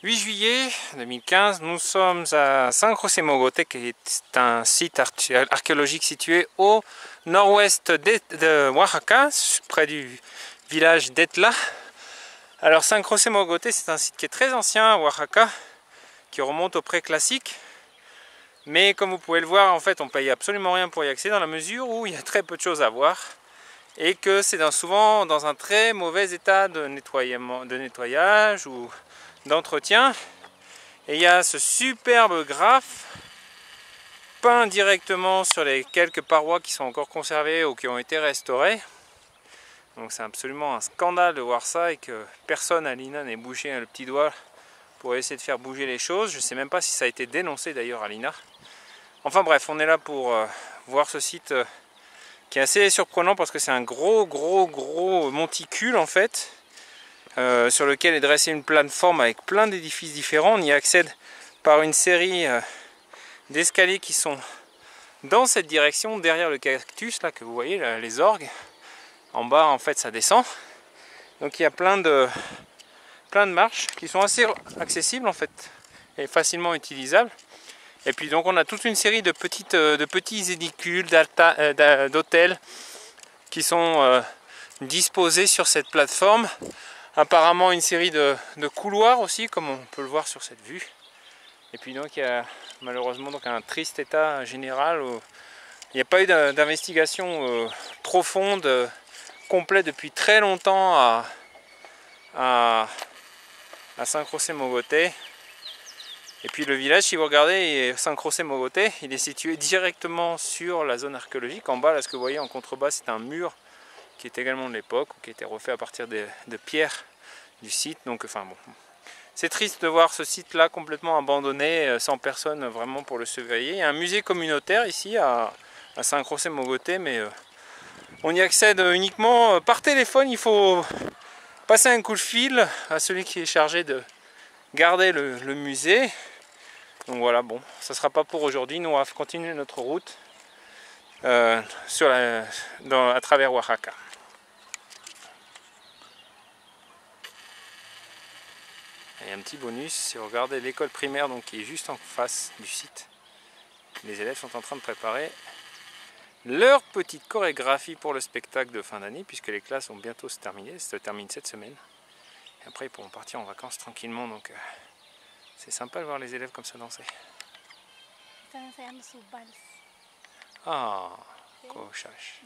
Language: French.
8 juillet 2015, nous sommes à San José Mogote, qui est un site archéologique situé au nord-ouest de Oaxaca, près du village d'Etla. Alors San José Mogote, c'est un site qui est très ancien à Oaxaca, qui remonte au préclassique. Mais comme vous pouvez le voir, en fait, on ne paye absolument rien pour y accéder dans la mesure où il y a très peu de choses à voir. Et que c'est souvent dans un très mauvais état de nettoyage ou d'entretien. Et il y a ce superbe graphe peint directement sur les quelques parois qui sont encore conservées ou qui ont été restaurées. Donc c'est absolument un scandale de voir ça et que personne à l'INA n'ait bougé le petit doigt pour essayer de faire bouger les choses. Je ne sais même pas si ça a été dénoncé d'ailleurs à l'INA. Enfin bref, on est là pour voir ce site qui est assez surprenant parce que c'est un gros monticule en fait. Sur lequel est dressée une plateforme avec plein d'édifices différents. On y accède par une série d'escaliers qui sont dans cette direction, derrière le cactus là que vous voyez, là, les orgues. En bas en fait ça descend. Donc il y a plein de marches qui sont assez accessibles en fait et facilement utilisables. Et puis donc on a toute une série de petits édicules, d'hôtels qui sont disposés sur cette plateforme. Apparemment une série de couloirs aussi, comme on peut le voir sur cette vue. Et puis donc il y a malheureusement donc un triste état général où il n'y a pas eu d'investigation profonde, complète depuis très longtemps à San José Mogote. Et puis le village, si vous regardez, San José Mogote, il est situé directement sur la zone archéologique. En bas, là ce que vous voyez en contrebas, c'est un mur qui est également de l'époque, qui a été refait à partir de pierres du site. Donc enfin bon, c'est triste de voir ce site là complètement abandonné, sans personne vraiment pour le surveiller. Il y a un musée communautaire ici à San José Mogote, mais on y accède uniquement par téléphone. Il faut passer un coup de fil à celui qui est chargé de garder le musée. Donc voilà, bon, ça sera pas pour aujourd'hui. Nous on va continuer notre route à travers Oaxaca. Et un petit bonus, si vous regardez l'école primaire donc, qui est juste en face du site, les élèves sont en train de préparer leur petite chorégraphie pour le spectacle de fin d'année, puisque les classes vont bientôt se terminer, ça se termine cette semaine. Et après ils pourront partir en vacances tranquillement, donc c'est sympa de voir les élèves comme ça danser. Ah, cochage.